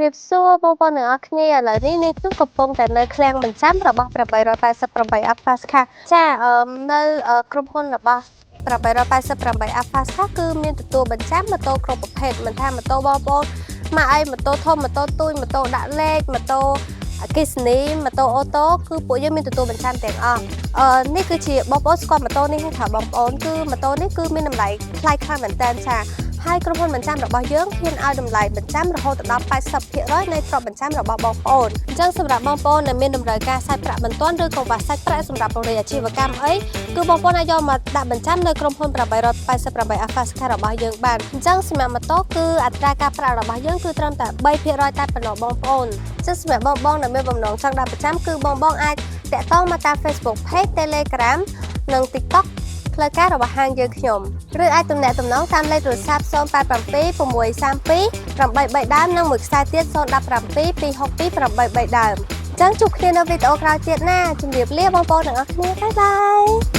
រៀបសួរបងប្អូនទាំងអស់គ្នាឥឡូវនេះនាងខ្ញុំកំពុងតែនៅឃ្លាំងបញ្ចាំរបស់888 Alphasca ចានៅក្រុមហ៊ុនរបស់888 Alphasca គឺមានទទួលបញ្ចាំម៉ូតូគ្រប់ប្រភេទមិនថាម៉ូតូបងប្អូនម៉ាកអីម៉ូតូធំម៉ូតូទូចម៉ូតូដាក់លេខម៉ូតូអគ្គិសនីម៉ូតូអូតូគឺពួកយើងមានទទួលបញ្ចាំទាំងអស់នេះគឺជាបងប្អូនស្គាល់ម៉ូតូនេះថាបងប្អូនគឺម៉ូតូនេះគឺមានតម្លៃថ្លៃខ្លាំងមែនតើចាហើយក្រុមហ៊ុនបញ្ចាំរបស់យើងហ៊ានឲ្យតម្លៃបញ្ចាំរហូតដល់ 80% នៃទ្រព្យបញ្ចាំរបស់បងប្អូនអញ្ចឹងសម្រាប់បងប្អូនដែលមានតម្រូវការសាច់ប្រាក់បន្ទាន់ឬក៏វ៉ាសាច់ប្រាក់សម្រាប់ពង្រីកអាជីវកម្មអីគឺបងប្អូនអាចយកមកដាក់បញ្ចាំនៅក្រុមហ៊ុន888 Alphasca របស់យើងបានអញ្ចឹងសម្រាប់ម៉ូតូគឺអត្រាការប្រាក់របស់យើងគឺត្រឹមតែ 3% តែប៉ុណ្ណោះបងប្អូនអញ្ចឹងសម្រាប់បងប្អូនដែលមានបំណងចង់ដាក់បញ្ចាំគឺបងប្អូនអាចតាក់ទងមកតាម Facebook Page Telegram និង TikTokផ្លូវការរបស់ហាងយើងខ្ញុំឬអាចទំនាក់ទំនងតាមលេខទូរស័ព្ទ087 632 833ដើមនិងមួយខ្សែទៀត017 262 833ដើមអញ្ចឹងជួបគ្នានៅវីដេអូក្រោយទៀតណាជម្រាបលាបងប្អូនទាំងអស់គ្នាបាយបាយ